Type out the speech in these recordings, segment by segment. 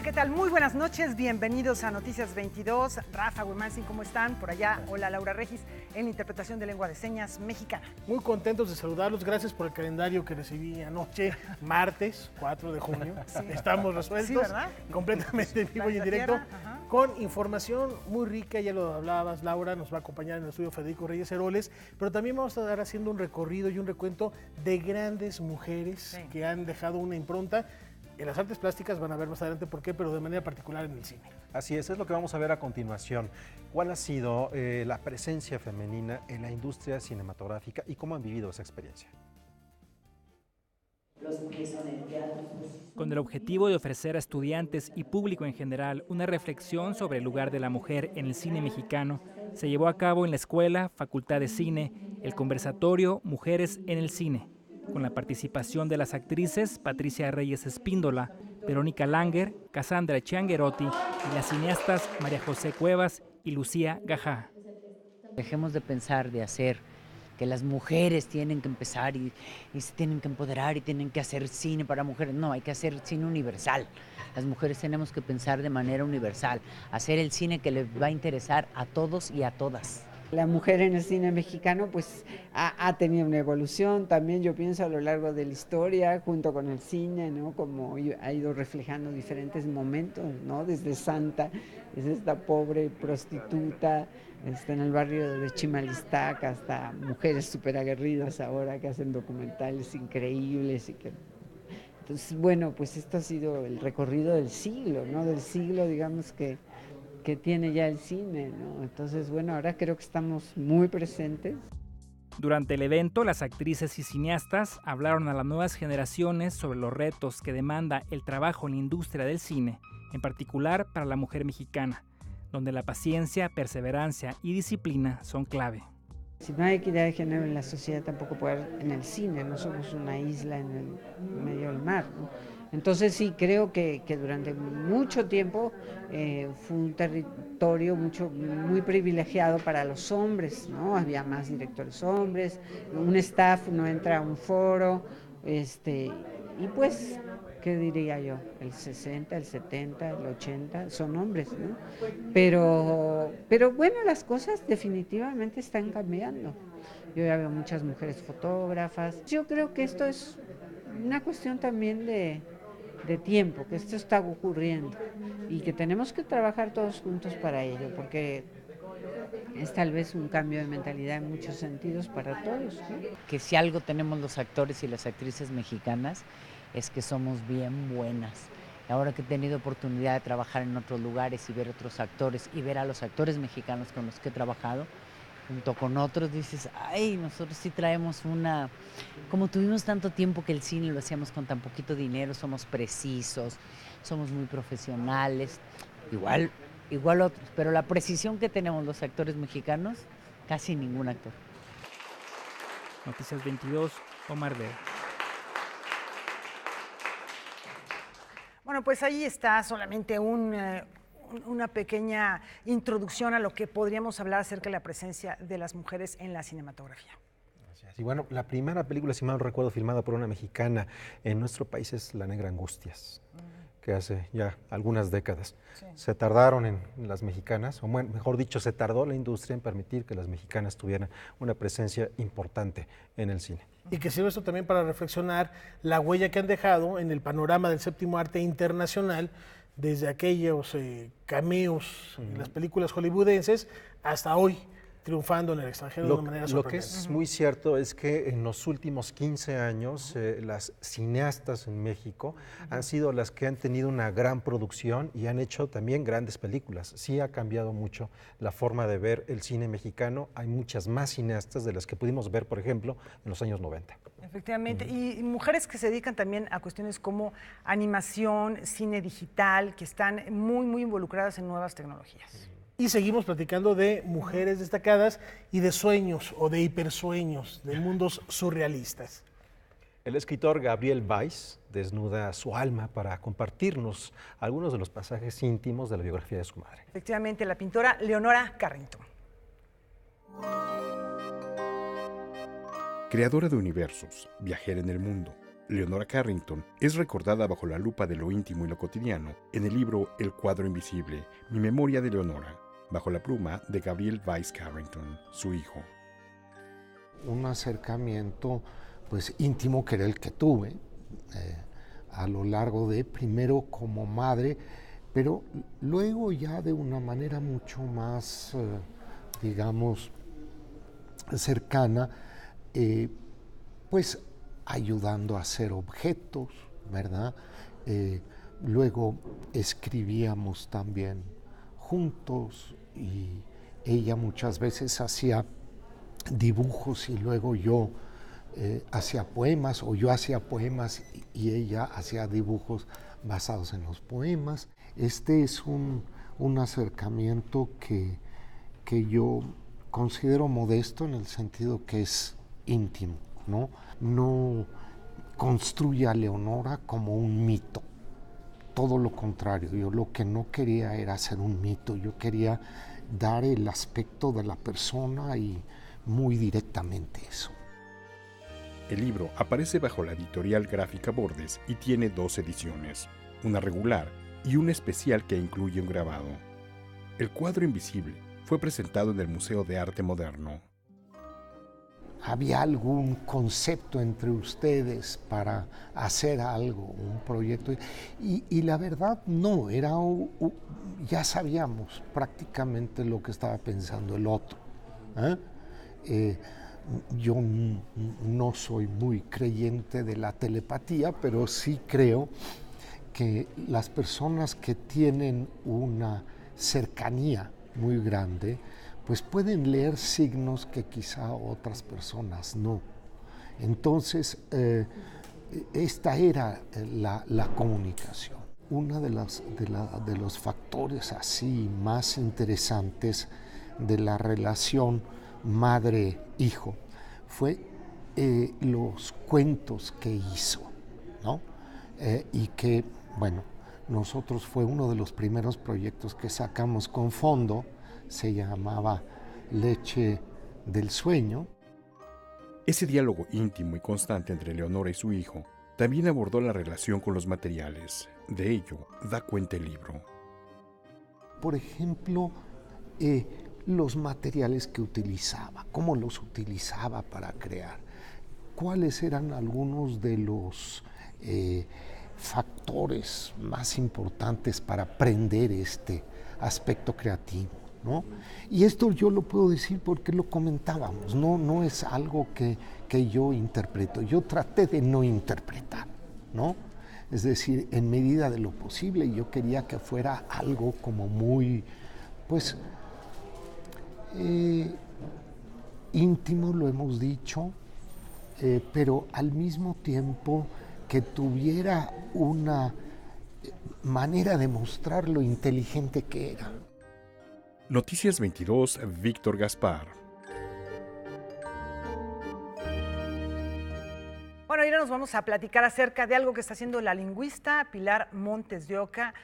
Hola, ¿qué tal? Muy buenas noches, bienvenidos a Noticias 22. Rafa Wilmansin, ¿cómo están? Por allá, hola Laura Regis, en la interpretación de lengua de señas mexicana. Muy contentos de saludarlos, gracias por el calendario que recibí anoche, martes 4 de junio. Sí. Estamos resueltos, sí, ¿verdad? Completamente en vivo y en directo, con información muy rica, ya lo hablabas, Laura, nos va a acompañar en el estudio Federico Reyes Heroles, pero también vamos a estar haciendo un recorrido y un recuento de grandes mujeres que han dejado una impronta. En las artes plásticas van a ver más adelante por qué, pero de manera particular en el cine. Así es lo que vamos a ver a continuación. ¿Cuál ha sido la presencia femenina en la industria cinematográfica y cómo han vivido esa experiencia? Con el objetivo de ofrecer a estudiantes y público en general una reflexión sobre el lugar de la mujer en el cine mexicano, se llevó a cabo en la Escuela Facultad de Cine el conversatorio Mujeres en el Cine, con la participación de las actrices Patricia Reyes Espíndola, Verónica Langer, Cassandra Chianguerotti y las cineastas María José Cuevas y Lucía Gajá. Dejemos de pensar, de hacer, que las mujeres tienen que empezar y se tienen que empoderar y tienen que hacer cine para mujeres. No, hay que hacer cine universal. Las mujeres tenemos que pensar de manera universal, hacer el cine que les va a interesar a todos y a todas. La mujer en el cine mexicano pues ha tenido una evolución también, yo pienso, a lo largo de la historia, junto con el cine, ¿no? Como ha ido reflejando diferentes momentos, ¿no? Desde Santa, desde esta pobre prostituta en el barrio de Chimalistac, hasta mujeres súper aguerridas ahora que hacen documentales increíbles. Entonces, bueno, pues esto ha sido el recorrido del siglo, ¿no? Del siglo, digamos, que tiene ya el cine, ¿no? Entonces, bueno, ahora creo que estamos muy presentes. Durante el evento, las actrices y cineastas hablaron a las nuevas generaciones sobre los retos que demanda el trabajo en la industria del cine, en particular para la mujer mexicana, donde la paciencia, perseverancia y disciplina son clave. Si no hay equidad de género en la sociedad, tampoco puede haber en el cine, no somos una isla en el medio del mar, ¿no? Entonces sí, creo que durante mucho tiempo fue un territorio muy privilegiado para los hombres, ¿no? Había más directores hombres, un staff, uno entra a un foro, y pues, ¿qué diría yo? El 60, el 70, el 80 son hombres, ¿no? Pero bueno, las cosas definitivamente están cambiando. Yo ya veo muchas mujeres fotógrafas. Yo creo que esto es una cuestión también de tiempo, que esto está ocurriendo y que tenemos que trabajar todos juntos para ello, porque es tal vez un cambio de mentalidad en muchos sentidos para todos, ¿no? Que si algo tenemos los actores y las actrices mexicanas es que somos bien buenas. Ahora que he tenido oportunidad de trabajar en otros lugares y ver otros actores y ver a los actores mexicanos con los que he trabajado, junto con otros, dices, ay, nosotros sí traemos como tuvimos tanto tiempo que el cine lo hacíamos con tan poquito dinero, somos precisos, somos muy profesionales, igual otros, pero la precisión que tenemos los actores mexicanos, casi ningún actor. Noticias 22, Omar Vera. Bueno, pues ahí está solamente una pequeña introducción a lo que podríamos hablar acerca de la presencia de las mujeres en la cinematografía. Y bueno, la primera película, si mal no recuerdo, filmada por una mexicana en nuestro país es La Negra Angustias, que hace ya algunas décadas. Sí. Se tardaron en las mexicanas, o mejor dicho, se tardó la industria en permitir que las mexicanas tuvieran una presencia importante en el cine. Y que sirve esto también para reflexionar la huella que han dejado en el panorama del séptimo arte internacional, desde aquellos cameos en las películas hollywoodenses hasta hoy, triunfando en el extranjero de una manera sorprendente. Lo que es muy cierto es que en los últimos 15 años las cineastas en México han sido las que han tenido una gran producción y han hecho también grandes películas. Sí ha cambiado mucho la forma de ver el cine mexicano. Hay muchas más cineastas de las que pudimos ver, por ejemplo, en los años 90. Efectivamente, y mujeres que se dedican también a cuestiones como animación, cine digital, que están muy involucradas en nuevas tecnologías. Y seguimos platicando de mujeres destacadas y de sueños o de hipersueños, de mundos surrealistas. El escritor Gabriel Weiss desnuda su alma para compartirnos algunos de los pasajes íntimos de la biografía de su madre. Efectivamente, la pintora Leonora Carrington. Creadora de universos, viajera en el mundo, Leonora Carrington es recordada bajo la lupa de lo íntimo y lo cotidiano en el libro El cuadro invisible, Mi memoria de Leonora, bajo la pluma de Gabriel Weiss Carrington, su hijo. Un acercamiento pues íntimo que era el que tuve a lo largo de, primero como madre, pero luego ya de una manera mucho más, digamos, cercana, pues ayudando a hacer objetos, ¿verdad? Luego escribíamos también juntos y ella muchas veces hacía dibujos y luego yo hacía poemas, o yo hacía poemas y ella hacía dibujos basados en los poemas. Este es un acercamiento que yo considero modesto en el sentido que es íntimo, ¿no? No construye a Leonora como un mito, todo lo contrario. Yo lo que no quería era hacer un mito, yo quería dar el aspecto de la persona y muy directamente eso. El libro aparece bajo la editorial Gráfica Bordes y tiene 2 ediciones, una regular y una especial que incluye un grabado. El cuadro invisible fue presentado en el Museo de Arte Moderno. ¿Había algún concepto entre ustedes para hacer algo, un proyecto? Y la verdad no, ya sabíamos prácticamente lo que estaba pensando el otro. Yo no soy muy creyente de la telepatía, pero sí creo que las personas que tienen una cercanía muy grande, pues pueden leer signos que quizá otras personas no. Entonces, esta era la comunicación. Uno de los factores así más interesantes de la relación madre-hijo fue los cuentos que hizo, ¿no? Y que, bueno, nosotros fue uno de los primeros proyectos que sacamos con fondo, se llamaba Leche del Sueño. Ese diálogo íntimo y constante entre Leonora y su hijo también abordó la relación con los materiales. De ello da cuenta el libro. Por ejemplo, los materiales que utilizaba, cómo los utilizaba para crear, cuáles eran algunos de los factores más importantes para aprender este aspecto creativo, ¿no? Y esto yo lo puedo decir porque lo comentábamos, no es algo que yo interpreto, yo traté de no interpretar, ¿no? Es decir, en medida de lo posible yo quería que fuera algo como muy, pues, íntimo, lo hemos dicho, pero al mismo tiempo que tuviera una manera de mostrar lo inteligente que era. Noticias 22, Víctor Gaspar. Bueno, ahora nos vamos a platicar acerca de algo que está haciendo la lingüista Pilar Montes de Oca,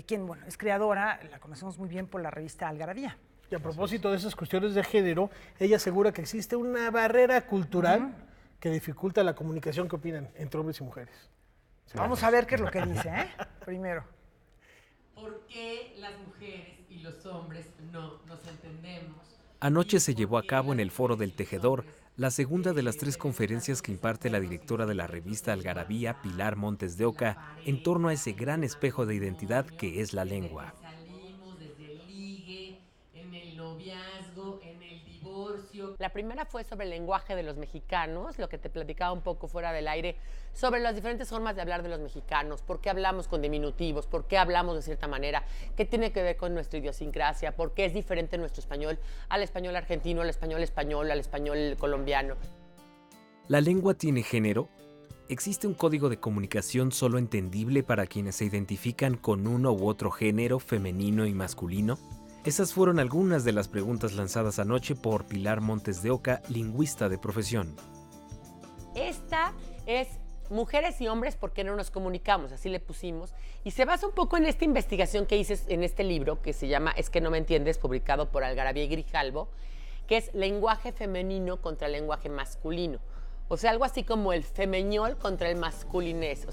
quien, bueno, es creadora, la conocemos muy bien por la revista Algarabía. Y a propósito de esas cuestiones de género, ella asegura que existe una barrera cultural que dificulta la comunicación. ¿Qué opinan entre hombres y mujeres? Vamos a ver qué es lo que dice, primero. ¿Por qué las mujeres y los hombres no nos entendemos? Anoche se llevó a cabo en el Foro del Tejedor la segunda de las 3 conferencias que imparte la directora de la revista Algarabía, Pilar Montes de Oca, en torno a ese gran espejo de identidad que es la lengua. Salimos desde el ligue, en el noviazgo, en el divorcio. La primera fue sobre el lenguaje de los mexicanos, lo que te platicaba un poco fuera del aire, sobre las diferentes formas de hablar de los mexicanos, por qué hablamos con diminutivos, por qué hablamos de cierta manera, qué tiene que ver con nuestra idiosincrasia, por qué es diferente nuestro español al español argentino, al español al español colombiano. ¿La lengua tiene género? ¿Existe un código de comunicación solo entendible para quienes se identifican con uno u otro género, femenino y masculino? Esas fueron algunas de las preguntas lanzadas anoche por Pilar Montes de Oca, lingüista de profesión. Esta es Mujeres y Hombres, ¿por qué no nos comunicamos? Así le pusimos. Y se basa un poco en esta investigación que hice en este libro, que se llama Es que no me entiendes, publicado por Algarabía y Grijalvo, que es lenguaje femenino contra lenguaje masculino. O sea, algo así como el femeñol contra el masculinés.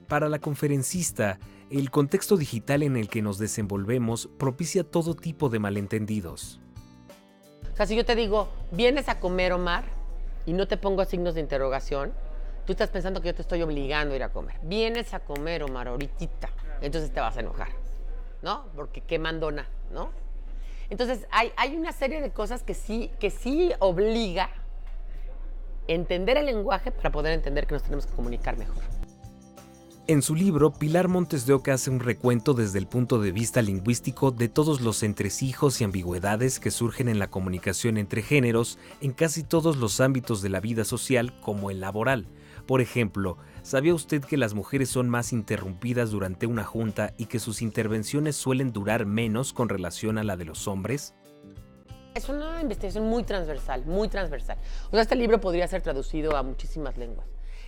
Para la conferencista, el contexto digital en el que nos desenvolvemos propicia todo tipo de malentendidos. O sea, si yo te digo, ¿vienes a comer, Omar? Y no te pongo signos de interrogación, tú estás pensando que yo te estoy obligando a ir a comer. Vienes a comer, Omar, ahorita. Entonces te vas a enojar, ¿no? Porque qué mandona, ¿no? Entonces, hay una serie de cosas que sí obliga entender el lenguaje para poder entender que nos tenemos que comunicar mejor. En su libro, Pilar Montes de Oca hace un recuento desde el punto de vista lingüístico de todos los entresijos y ambigüedades que surgen en la comunicación entre géneros en casi todos los ámbitos de la vida social, como el laboral. Por ejemplo, ¿sabía usted que las mujeres son más interrumpidas durante una junta y que sus intervenciones suelen durar menos con relación a la de los hombres? Es una investigación muy transversal, muy transversal. O sea, este libro podría ser traducido a muchísimas lenguas.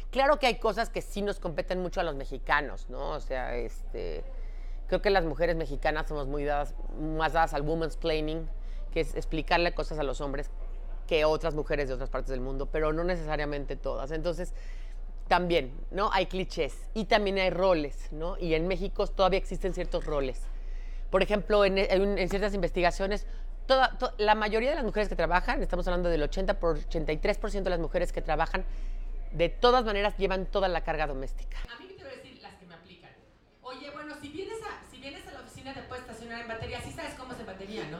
Claro que hay cosas que sí nos competen mucho a los mexicanos, ¿no? O sea, creo que las mujeres mexicanas somos más dadas al woman's planning, que es explicarle cosas a los hombres que otras mujeres de otras partes del mundo, pero no necesariamente todas. Entonces, también, ¿no? Hay clichés y también hay roles, ¿no? Y en México todavía existen ciertos roles. Por ejemplo, en ciertas investigaciones, la mayoría de las mujeres que trabajan, estamos hablando del 83% de las mujeres que trabajan, de todas maneras llevan toda la carga doméstica. A mí me quiero decir las que me aplican. Oye, bueno, si vienes a la oficina te puedes estacionar en batería, sí sabes cómo es en batería, ¿no?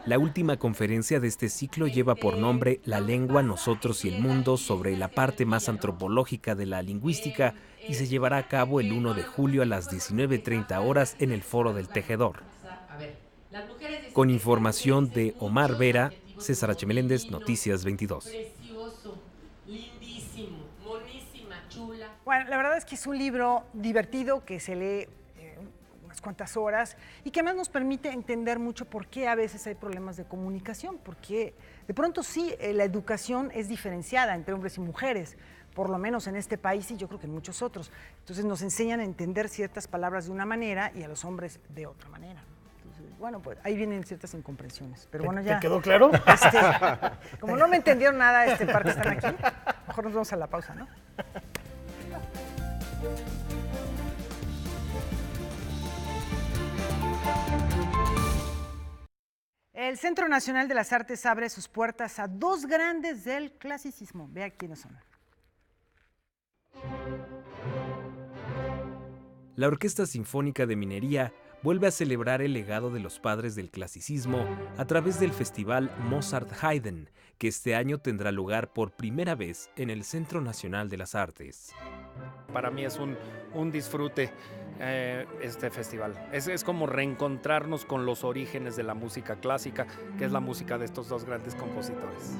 La última conferencia de este ciclo lleva por nombre La lengua, nosotros y el mundo, sobre la parte más antropológica de la lingüística, y se llevará a cabo el 1 de julio a las 19:30 horas en el Foro del Tejedor. Con información de Omar Vera, César H. Meléndez, Noticias 22. Bueno, la verdad es que es un libro divertido que se lee unas cuantas horas y que además nos permite entender mucho por qué a veces hay problemas de comunicación, porque de pronto sí, la educación es diferenciada entre hombres y mujeres, por lo menos en este país y yo creo que en muchos otros. Entonces nos enseñan a entender ciertas palabras de una manera y a los hombres de otra manera. Entonces, bueno, pues ahí vienen ciertas incomprensiones. Pero bueno, ya. ¿Te quedó claro? Como no me entendieron nada par que están aquí, mejor nos vamos a la pausa, ¿no? El Centro Nacional de las Artes abre sus puertas a dos grandes del clasicismo. Vea quiénes son. La Orquesta Sinfónica de Minería vuelve a celebrar el legado de los padres del clasicismo a través del festival Mozart-Haydn, que este año tendrá lugar por primera vez en el Centro Nacional de las Artes. Para mí es un disfrute este festival. Es como reencontrarnos con los orígenes de la música clásica, que es la música de estos dos grandes compositores.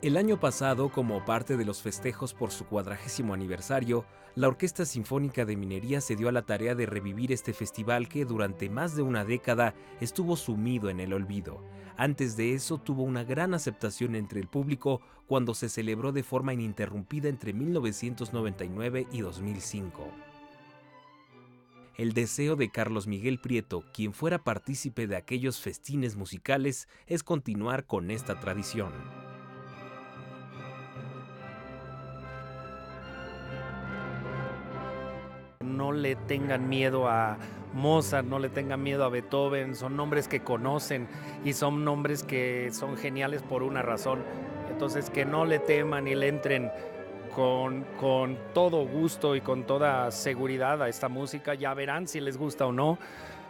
El año pasado, como parte de los festejos por su 40º aniversario, la Orquesta Sinfónica de Minería se dio a la tarea de revivir este festival que durante más de una década estuvo sumido en el olvido. Antes de eso tuvo una gran aceptación entre el público cuando se celebró de forma ininterrumpida entre 1999 y 2005. El deseo de Carlos Miguel Prieto, quien fuera partícipe de aquellos festines musicales, es continuar con esta tradición. No le tengan miedo a Mozart, no le tengan miedo a Beethoven, son nombres que conocen y son nombres que son geniales por una razón. Entonces que no le teman y le entren con todo gusto y con toda seguridad a esta música, ya verán si les gusta o no.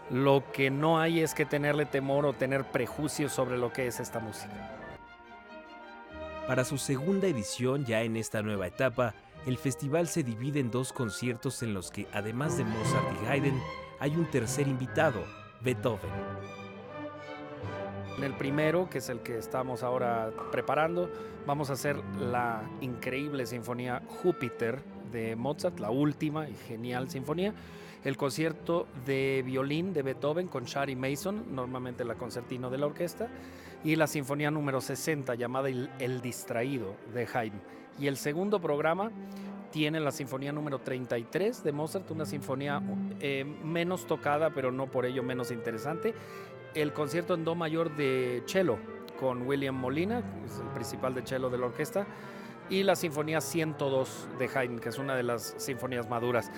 Lo que no hay es que tenerle temor o tener prejuicios sobre lo que es esta música. Para su segunda edición, ya en esta nueva etapa, el festival se divide en dos conciertos en los que, además de Mozart y Haydn, hay un tercer invitado, Beethoven. En el primero, que es el que estamos ahora preparando, vamos a hacer la increíble sinfonía Júpiter de Mozart, la última y genial sinfonía. El concierto de violín de Beethoven con Shari Mason, normalmente la concertino de la orquesta, y la sinfonía número 60 llamada El Distraído de Haydn. Y el segundo programa tiene la sinfonía número 33 de Mozart, una sinfonía menos tocada, pero no por ello menos interesante. El concierto en do mayor de cello con William Molina, que es el principal de cello de la orquesta, y la Sinfonía 102 de Haydn, que es una de las sinfonías maduras.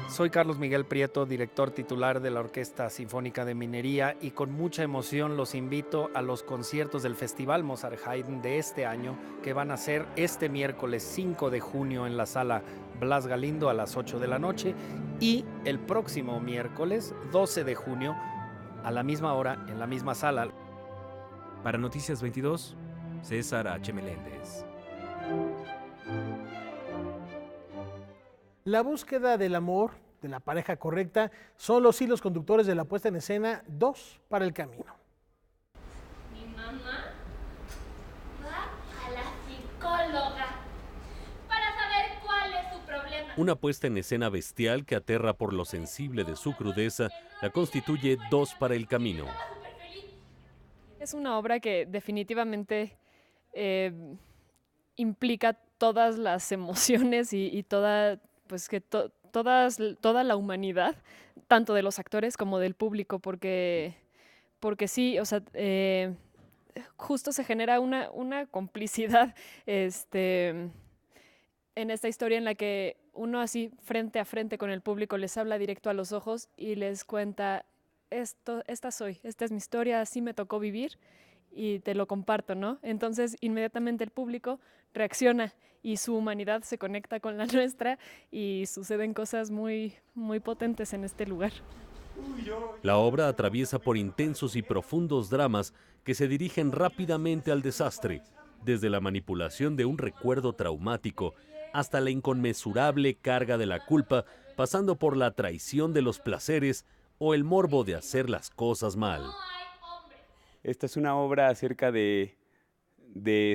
Soy Carlos Miguel Prieto, director titular de la Orquesta Sinfónica de Minería, y con mucha emoción los invito a los conciertos del Festival Mozart Haydn de este año, que van a ser este miércoles 5 de junio en la Sala Blas Galindo a las 8 de la noche y el próximo miércoles 12 de junio a la misma hora en la misma sala. Para Noticias 22, César H. Meléndez. La búsqueda del amor, de la pareja correcta, son los hilos conductores de la puesta en escena 2 para el camino. Mi mamá va a la psicóloga para saber cuál es su problema. Una puesta en escena bestial que aterra por lo sensible de su crudeza, la constituye 2 para el camino. Es una obra que definitivamente implica todas las emociones y toda, pues que toda la humanidad, tanto de los actores como del público, porque sí, o sea, justo se genera una complicidad en esta historia en la que uno así frente a frente con el público les habla directo a los ojos y les cuenta, esta es mi historia, así me tocó vivir y te lo comparto, ¿no? Entonces inmediatamente el público reacciona y su humanidad se conecta con la nuestra y suceden cosas muy, muy potentes en este lugar. La obra atraviesa por intensos y profundos dramas que se dirigen rápidamente al desastre, desde la manipulación de un recuerdo traumático hasta la inconmensurable carga de la culpa, pasando por la traición de los placeres o el morbo de hacer las cosas mal. Esta es una obra acerca de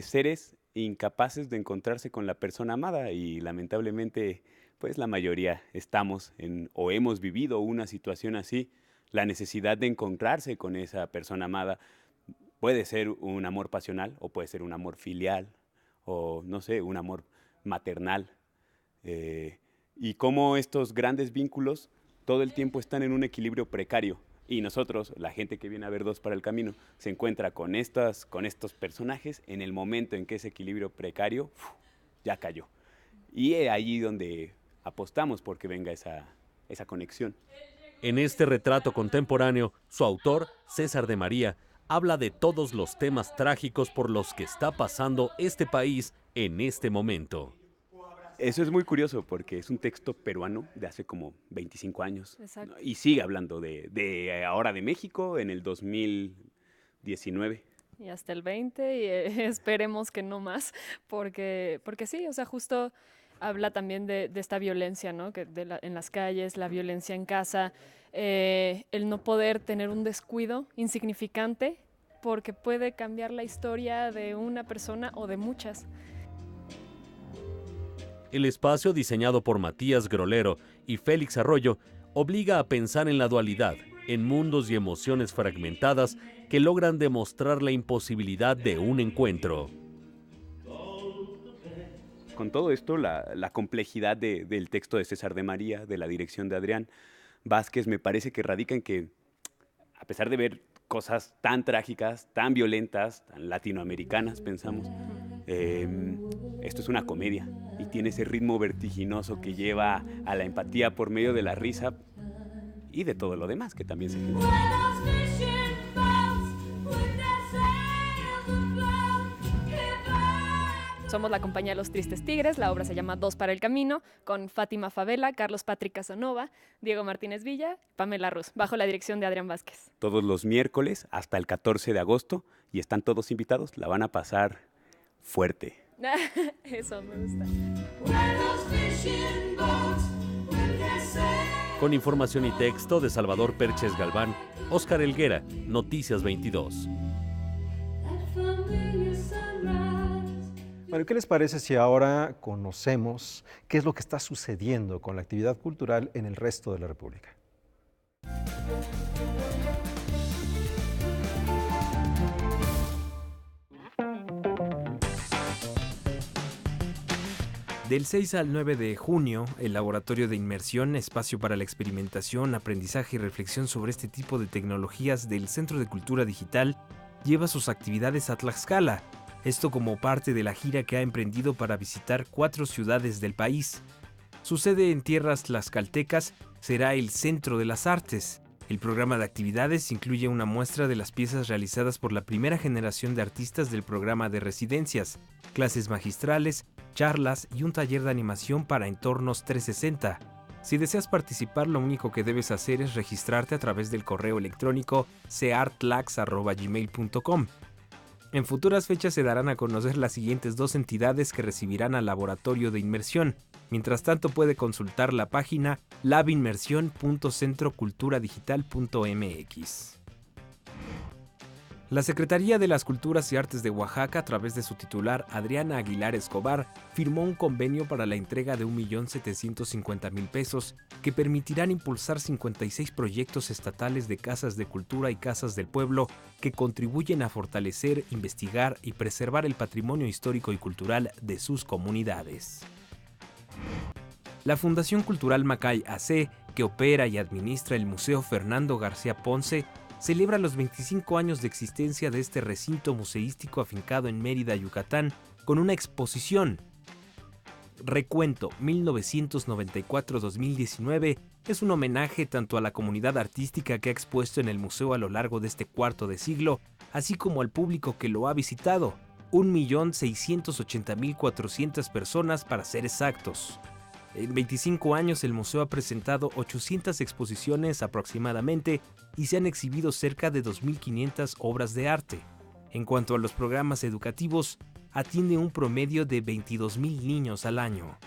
seres incapaces de encontrarse con la persona amada y lamentablemente pues la mayoría estamos o hemos vivido una situación así, la necesidad de encontrarse con esa persona amada. Puede ser un amor pasional o puede ser un amor filial o no sé, un amor maternal, y cómo estos grandes vínculos todo el tiempo están en un equilibrio precario. Y nosotros, la gente que viene a ver 2 para el camino, se encuentra con estos personajes en el momento en que ese equilibrio precario ya cayó. Y es ahí donde apostamos porque venga esa conexión. En este retrato contemporáneo, su autor, César de María, habla de todos los temas trágicos por los que está pasando este país en este momento. Eso es muy curioso porque es un texto peruano de hace como 25 años. Exacto. Y sigue hablando de ahora de México en el 2019. Y hasta el 20 y esperemos que no más, porque sí, o sea, justo habla también de esta violencia, ¿no? En las calles, la violencia en casa, el no poder tener un descuido insignificante porque puede cambiar la historia de una persona o de muchas. El espacio, diseñado por Matías Grolero y Félix Arroyo, obliga a pensar en la dualidad, en mundos y emociones fragmentadas que logran demostrar la imposibilidad de un encuentro. Con todo esto, la complejidad del texto de César de María, de la dirección de Adrián Vázquez, me parece que radica en que, a pesar de ver cosas tan trágicas, tan violentas, tan latinoamericanas, pensamos, esto es una comedia y tiene ese ritmo vertiginoso que lleva a la empatía por medio de la risa y de todo lo demás que también se genera. Somos la compañía Los Tristes Tigres, la obra se llama 2 para el camino, con Fátima Favela, Carlos Patrick Casanova, Diego Martínez Villa, Pamela Ruz, bajo la dirección de Adrián Vázquez. Todos los miércoles hasta el 14 de agosto y están todos invitados, la van a pasar fuerte. Eso me gusta. Con información y texto de Salvador Perches Galván, Óscar Helguera, Noticias 22. Bueno, ¿qué les parece si ahora conocemos qué es lo que está sucediendo con la actividad cultural en el resto de la República? Del 6 al 9 de junio, el Laboratorio de Inmersión, espacio para la experimentación, aprendizaje y reflexión sobre este tipo de tecnologías del Centro de Cultura Digital, lleva sus actividades a Tlaxcala, esto como parte de la gira que ha emprendido para visitar 4 ciudades del país. Su sede en tierras tlaxcaltecas será el Centro de las Artes. El programa de actividades incluye una muestra de las piezas realizadas por la primera generación de artistas del programa de residencias, clases magistrales, charlas y un taller de animación para entornos 360. Si deseas participar, lo único que debes hacer es registrarte a través del correo electrónico ceartlax@gmail.com. En futuras fechas se darán a conocer las siguientes 2 entidades que recibirán al Laboratorio de Inmersión. Mientras tanto, puede consultar la página labinmersión.centroculturadigital.mx. La Secretaría de las Culturas y Artes de Oaxaca, a través de su titular Adriana Aguilar Escobar, firmó un convenio para la entrega de 1.750.000 pesos que permitirán impulsar 56 proyectos estatales de casas de cultura y casas del pueblo que contribuyen a fortalecer, investigar y preservar el patrimonio histórico y cultural de sus comunidades. La Fundación Cultural Macay AC, que opera y administra el Museo Fernando García Ponce, celebra los 25 años de existencia de este recinto museístico afincado en Mérida, Yucatán, con una exposición. Recuento 1994-2019 es un homenaje tanto a la comunidad artística que ha expuesto en el museo a lo largo de este cuarto de siglo, así como al público que lo ha visitado, 1.680.400 personas para ser exactos. En 25 años el museo ha presentado 800 exposiciones aproximadamente y se han exhibido cerca de 2.500 obras de arte. En cuanto a los programas educativos, atiende un promedio de 22.000 niños al año.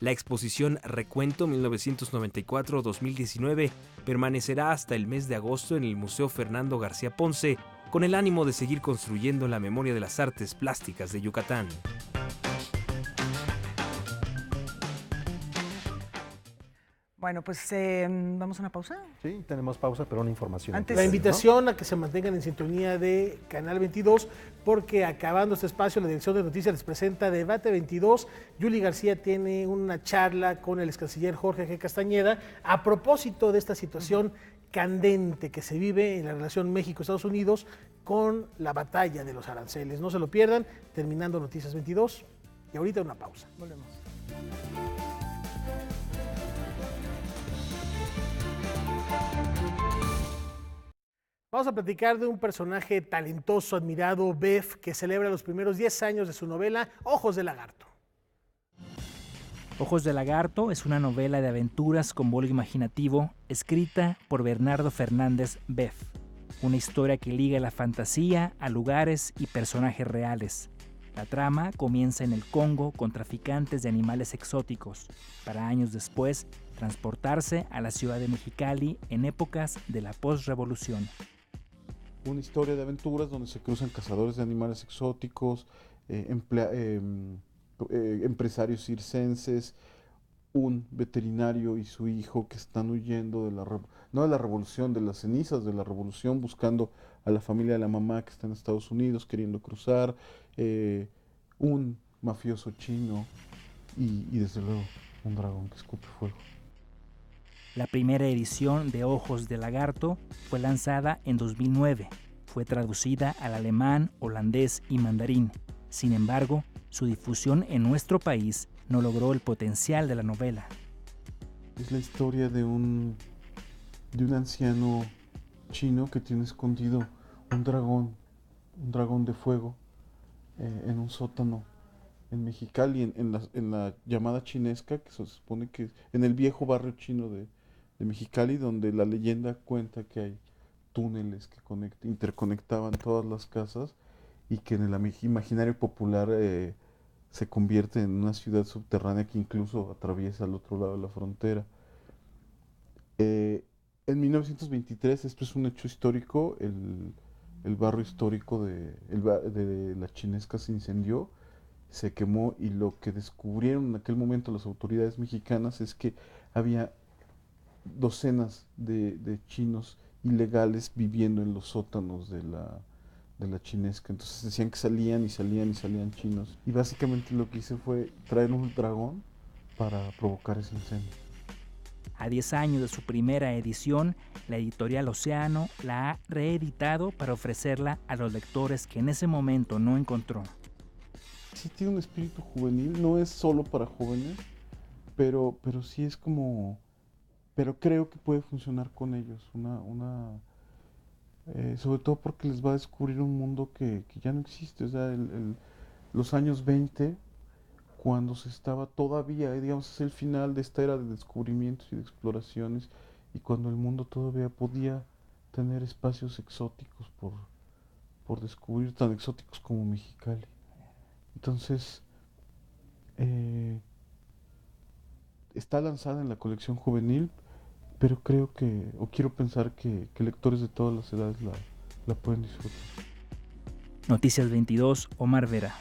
La exposición Recuento 1994-2019 permanecerá hasta el mes de agosto en el Museo Fernando García Ponce, con el ánimo de seguir construyendo la memoria de las artes plásticas de Yucatán. Bueno, pues vamos a una pausa. Sí, tenemos pausa, pero una información. Antes, la invitación, ¿no?, a que se mantengan en sintonía de Canal 22, porque acabando este espacio, la Dirección de Noticias les presenta Debate 22. Yuli García tiene una charla con el excanciller Jorge G. Castañeda a propósito de esta situación candente que se vive en la relación México-Estados Unidos con la batalla de los aranceles. No se lo pierdan, terminando Noticias 22. Y ahorita una pausa. Volvemos. Vamos a platicar de un personaje talentoso, admirado, Bev, que celebra los primeros 10 años de su novela Ojos de Lagarto. Ojos de Lagarto es una novela de aventuras con vuelo imaginativo, escrita por Bernardo Fernández Bev. Una historia que liga la fantasía a lugares y personajes reales. La trama comienza en el Congo con traficantes de animales exóticos, para años después transportarse a la ciudad de Mexicali en épocas de la posrevolución. Una historia de aventuras donde se cruzan cazadores de animales exóticos, empresarios circenses, un veterinario y su hijo que están huyendo de no de la revolución, de las cenizas de la revolución, buscando a la familia de la mamá que está en Estados Unidos queriendo cruzar, un mafioso chino y desde luego un dragón que escupe fuego. La primera edición de Ojos de Lagarto fue lanzada en 2009. Fue traducida al alemán, holandés y mandarín. Sin embargo, su difusión en nuestro país no logró el potencial de la novela. Es la historia de un anciano chino que tiene escondido un dragón de fuego en un sótano en Mexicali, en la llamada Chinesca, que se supone que en el viejo barrio chino de Mexicali, donde la leyenda cuenta que hay túneles que interconectaban todas las casas y que en el imaginario popular se convierte en una ciudad subterránea que incluso atraviesa al otro lado de la frontera. En 1923, esto es un hecho histórico, el barrio histórico de la Chinesca se incendió, se quemó, y lo que descubrieron en aquel momento las autoridades mexicanas es que había docenas de chinos ilegales viviendo en los sótanos de de la chinesca. Entonces decían que salían y salían y salían chinos. Y básicamente lo que hice fue traer un dragón para provocar ese incendio. A 10 años de su primera edición, la editorial Océano la ha reeditado para ofrecerla a los lectores que en ese momento no encontró. Sí tiene un espíritu juvenil, no es solo para jóvenes, pero sí es como... Pero creo que puede funcionar con ellos, sobre todo porque les va a descubrir un mundo que ya no existe. O sea, los años 20, cuando se estaba todavía, digamos, es el final de esta era de descubrimientos y de exploraciones, y cuando el mundo todavía podía tener espacios exóticos por descubrir, tan exóticos como Mexicali. Entonces, está lanzada en la colección juvenil, pero creo que, o quiero pensar que lectores de todas las edades la pueden disfrutar. Noticias 22, Omar Vera.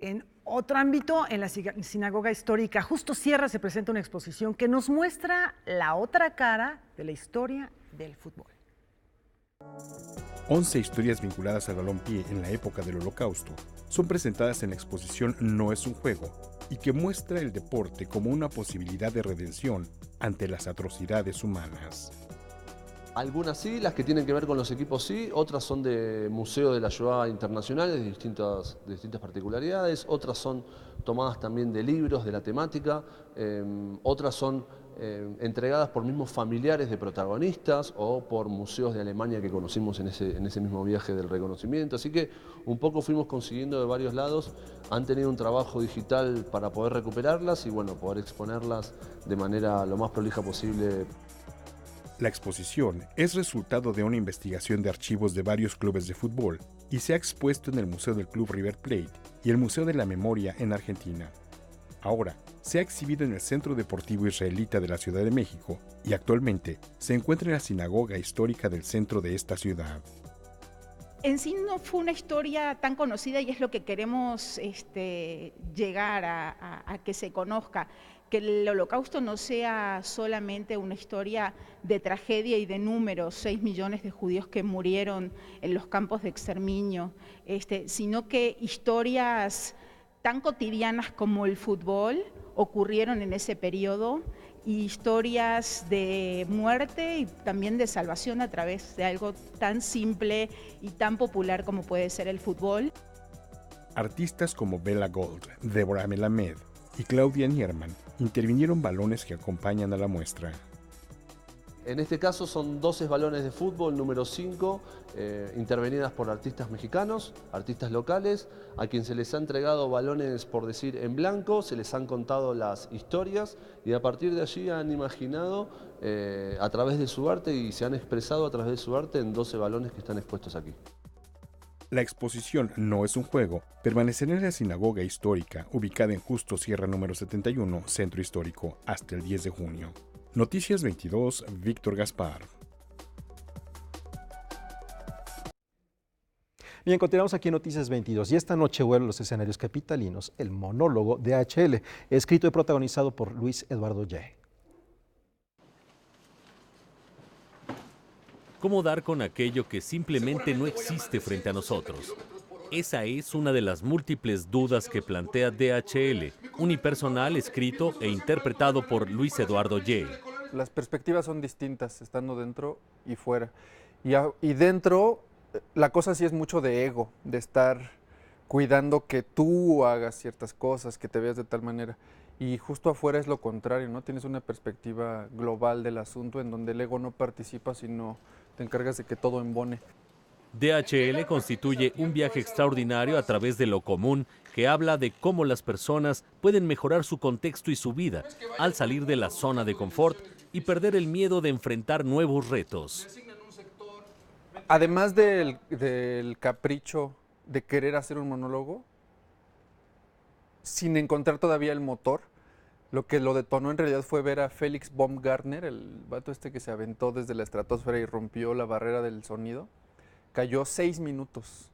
En otro ámbito, en la Sinagoga Histórica Justo Sierra se presenta una exposición que nos muestra la otra cara de la historia del fútbol. 11 historias vinculadas al balompié en la época del Holocausto son presentadas en la exposición No es un juego, y que muestra el deporte como una posibilidad de redención ante las atrocidades humanas. Algunas sí, las que tienen que ver con los equipos sí, otras son de Museo de la Shoah internacionales de distintas particularidades, otras son tomadas también de libros de la temática, otras son entregadas por mismos familiares de protagonistas o por museos de Alemania que conocimos en ese mismo viaje del reconocimiento. Así que un poco fuimos consiguiendo de varios lados, han tenido un trabajo digital para poder recuperarlas y bueno, poder exponerlas de manera lo más prolija posible. La exposición es resultado de una investigación de archivos de varios clubes de fútbol y se ha expuesto en el Museo del Club River Plate y el Museo de la Memoria en Argentina. Ahora, se ha exhibido en el Centro Deportivo Israelita de la Ciudad de México y actualmente se encuentra en la Sinagoga Histórica del centro de esta ciudad. En sí no fue una historia tan conocida y es lo que queremos llegar a que se conozca, que el Holocausto no sea solamente una historia de tragedia y de números, 6 millones de judíos que murieron en los campos de exterminio, sino que historias tan cotidianas como el fútbol ocurrieron en ese periodo, y historias de muerte y también de salvación a través de algo tan simple y tan popular como puede ser el fútbol. Artistas como Bella Gold, Deborah Melamed y Claudia Nierman intervinieron balones que acompañan a la muestra. En este caso son 12 balones de fútbol, número 5, intervenidas por artistas mexicanos, artistas locales, a quien se les ha entregado balones, por decir, en blanco, se les han contado las historias y a partir de allí han imaginado a través de su arte y se han expresado a través de su arte en 12 balones que están expuestos aquí. La exposición No es un juego permanecerá en la Sinagoga Histórica, ubicada en Justo Sierra número 71, Centro Histórico, hasta el 10 de junio. Noticias 22, Víctor Gaspar. Bien, continuamos aquí en Noticias 22 y esta noche vuelven los escenarios capitalinos, el monólogo de DHL, escrito y protagonizado por Luis Eduardo Ye. ¿Cómo dar con aquello que simplemente no existe frente a nosotros? Esa es una de las múltiples dudas que plantea DHL, unipersonal escrito e interpretado por Luis Eduardo Ye. Las perspectivas son distintas, estando dentro y fuera. Y dentro, la cosa sí es mucho de ego, de estar cuidando que tú hagas ciertas cosas, que te veas de tal manera. Y justo afuera es lo contrario, ¿no? Tienes una perspectiva global del asunto en donde el ego no participa, sino te encargas de que todo embone. DHL constituye un viaje extraordinario a través de lo común que habla de cómo las personas pueden mejorar su contexto y su vida al salir de la zona de confort y perder el miedo de enfrentar nuevos retos. Además del capricho de querer hacer un monólogo, sin encontrar todavía el motor, lo que lo detonó en realidad fue ver a Felix Baumgartner, el vato que se aventó desde la estratosfera y rompió la barrera del sonido. Cayó 6 minutos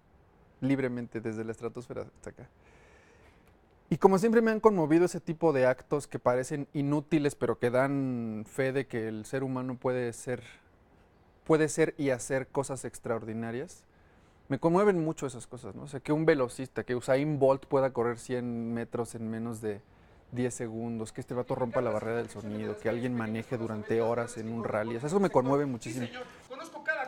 libremente desde la estratosfera hasta acá. Y como siempre me han conmovido ese tipo de actos que parecen inútiles, pero que dan fe de que el ser humano puede puede ser y hacer cosas extraordinarias. Me conmueven mucho esas cosas, ¿no? O sea, que un velocista, que Usain Bolt pueda correr 100 metros en menos de 10 segundos, que este vato rompa la barrera del sonido, que alguien maneje durante horas en un rally. O sea, eso me conmueve muchísimo.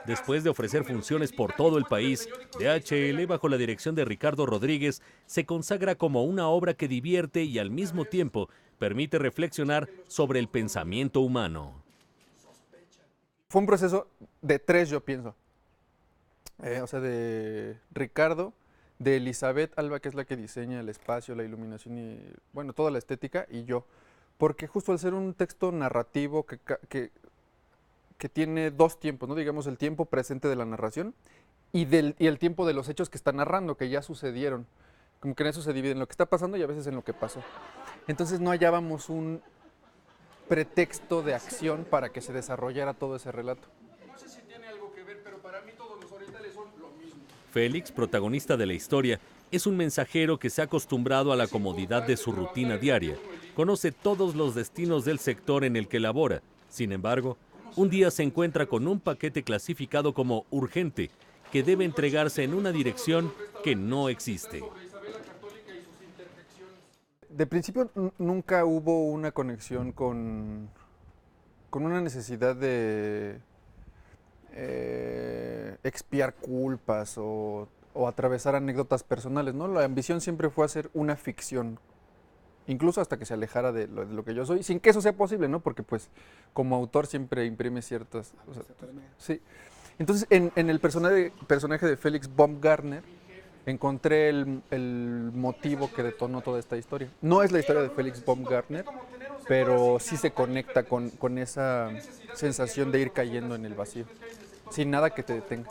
Después de ofrecer funciones por todo el país, DHL, bajo la dirección de Ricardo Rodríguez, se consagra como una obra que divierte y al mismo tiempo permite reflexionar sobre el pensamiento humano. Fue un proceso de 3, yo pienso. O sea, de Ricardo, de Elizabeth Alba, que es la que diseña el espacio, la iluminación y, bueno, toda la estética, y yo. Porque justo al ser un texto narrativo que tiene 2 tiempos, ¿no? Digamos, el tiempo presente de la narración y el tiempo de los hechos que está narrando, que ya sucedieron. Como que en eso se divide, en lo que está pasando y a veces en lo que pasó. Entonces no hallábamos un pretexto de acción para que se desarrollara todo ese relato. Félix, protagonista de la historia, es un mensajero que se ha acostumbrado a la comodidad de su rutina diaria. Conoce todos los destinos del sector en el que labora. Sin embargo, un día se encuentra con un paquete clasificado como urgente, que debe entregarse en una dirección que no existe. De principio nunca hubo una conexión con una necesidad de expiar culpas o atravesar anécdotas personales, ¿no? La ambición siempre fue hacer una ficción, incluso hasta que se alejara de lo que yo soy, sin que eso sea posible, ¿no? Porque pues como autor siempre imprime ciertas... O sea, sí. Entonces en el personaje de Félix Baumgartner encontré el motivo que detonó toda esta historia. No es la historia de Félix Baumgartner, pero sí se conecta con esa sensación de ir cayendo en el vacío, sin nada que te detenga.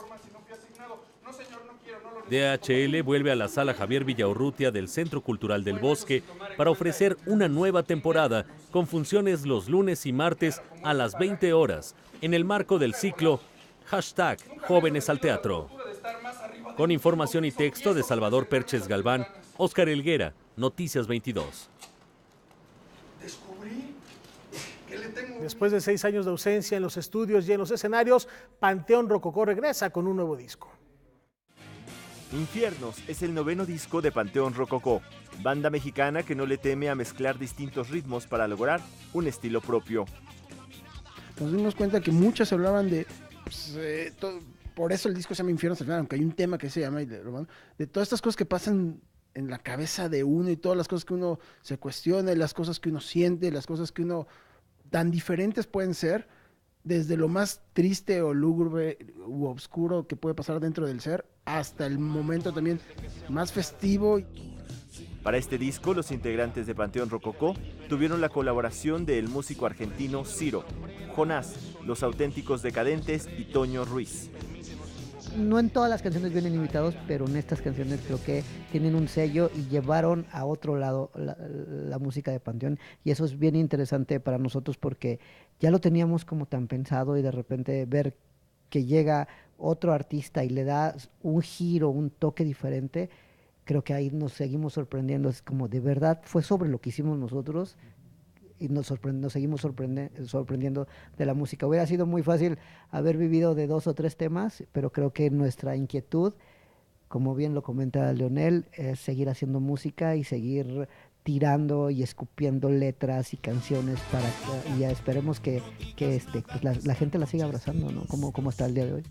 DHL vuelve a la Sala Javier Villaurrutia del Centro Cultural del Bosque para ofrecer una nueva temporada con funciones los lunes y martes a las 20 horas en el marco del ciclo #Jóvenes al Teatro. Con información y texto de Salvador Perches Galván, Óscar Helguera, Noticias 22. Después de 6 años de ausencia en los estudios y en los escenarios, Panteón Rococó regresa con un nuevo disco. Infiernos es el 9º disco de Panteón Rococó, banda mexicana que no le teme a mezclar distintos ritmos para lograr un estilo propio. Nos dimos cuenta que muchos hablaban de... por eso el disco se llama Infiernos al final, aunque hay un tema que se llama de todas estas cosas que pasan en la cabeza de uno y todas las cosas que uno se cuestiona, y las cosas que uno siente, las cosas que uno tan diferentes pueden ser, desde lo más triste o lúgubre u oscuro que puede pasar dentro del ser, hasta el momento también más festivo. Para este disco, los integrantes de Panteón Rococó tuvieron la colaboración del músico argentino Ciro, Jonás, Los Auténticos Decadentes y Toño Ruiz. No en todas las canciones vienen invitados, pero en estas canciones creo que tienen un sello y llevaron a otro lado la música de Panteón, y eso es bien interesante para nosotros porque ya lo teníamos como tan pensado, y de repente ver que llega otro artista y le da un giro, un toque diferente, creo que ahí nos seguimos sorprendiendo. Es como, de verdad fue sobre lo que hicimos nosotros, y nos seguimos sorprendiendo de la música. Hubiera sido muy fácil haber vivido de 2 o 3 temas, pero creo que nuestra inquietud, como bien lo comenta Leonel, es seguir haciendo música y seguir tirando y escupiendo letras y canciones para que, y esperemos que pues la gente la siga abrazando, ¿no? Como está el día de hoy.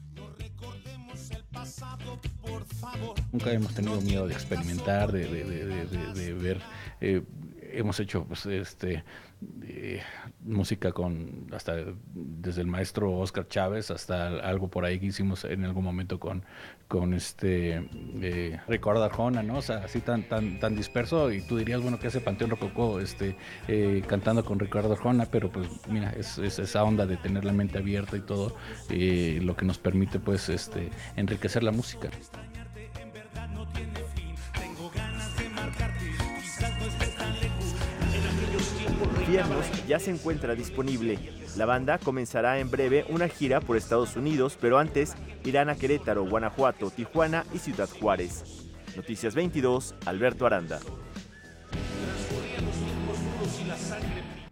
Nunca hemos tenido miedo de experimentar, de ver. Hemos hecho pues, música con hasta desde el maestro Óscar Chávez hasta algo por ahí que hicimos en algún momento con Ricardo Arjona, ¿no? O sea, así tan disperso, y tú dirías, bueno, que hace Panteón Rococó cantando con Ricardo Arjona, pero pues mira, es esa onda de tener la mente abierta y todo lo que nos permite pues enriquecer la música. Infiernos ya se encuentra disponible. La banda comenzará en breve una gira por Estados Unidos, pero antes irán a Querétaro, Guanajuato, Tijuana y Ciudad Juárez. Noticias 22, Alberto Aranda.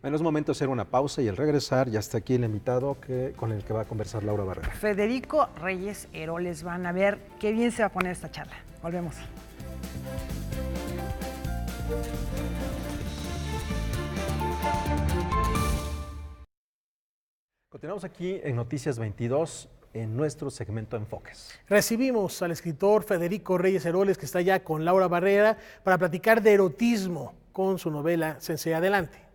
Bueno, es momento de hacer una pausa y al regresar ya está aquí el invitado con el que va a conversar Laura Barrera. Federico Reyes Heroles, van a ver qué bien se va a poner esta charla. Volvemos. Continuamos aquí en Noticias 22 en nuestro segmento Enfoques. Recibimos al escritor Federico Reyes Heroles, que está ya con Laura Barrera, para platicar de erotismo con su novela Sensei. Adelante.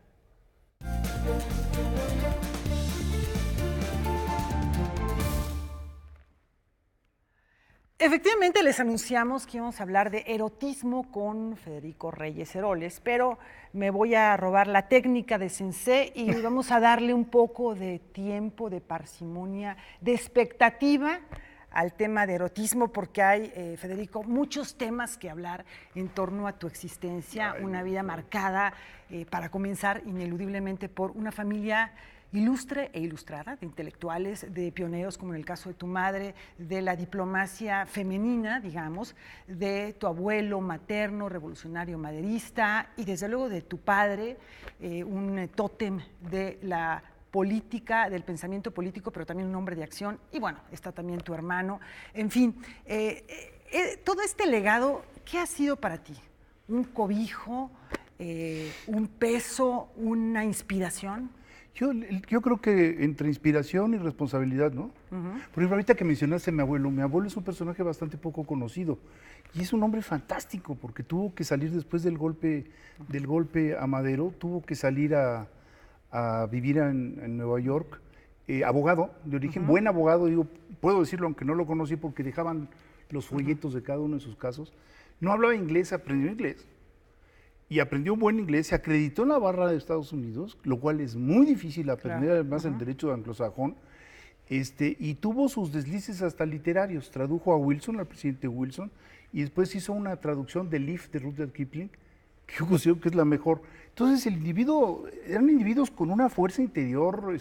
Efectivamente, les anunciamos que íbamos a hablar de erotismo con Federico Reyes Heroles, pero me voy a robar la técnica de Sensei y vamos a darle un poco de tiempo, de parsimonia, de expectativa al tema de erotismo, porque hay, Federico, muchos temas que hablar en torno a tu existencia, una vida marcada, para comenzar, ineludiblemente por una familia ilustre e ilustrada, de intelectuales, de pioneros, como en el caso de tu madre, de la diplomacia femenina, digamos, de tu abuelo materno, revolucionario maderista, y desde luego de tu padre, un tótem de la política, del pensamiento político, pero también un hombre de acción, y bueno, está también tu hermano. En fin, todo este legado, ¿qué ha sido para ti? ¿Un cobijo, un peso, una inspiración? Yo creo que entre inspiración y responsabilidad, ¿no? Por ejemplo, ahorita que mencionaste a mi abuelo es un personaje bastante poco conocido y es un hombre fantástico porque tuvo que salir después del golpe a Madero, tuvo que salir a vivir en Nueva York, abogado de origen, buen abogado, digo, puedo decirlo aunque no lo conocí porque dejaban los folletos de cada uno de sus casos. No hablaba inglés, aprendió inglés. Y aprendió un buen inglés, se acreditó en la barra de Estados Unidos, lo cual es muy difícil aprender, además el derecho anglosajón, y tuvo sus deslices hasta literarios, tradujo a Wilson, al presidente Wilson, y después hizo una traducción de Leaf de Rudyard Kipling, que yo considero que es la mejor. Entonces el individuo, eran individuos con una fuerza interior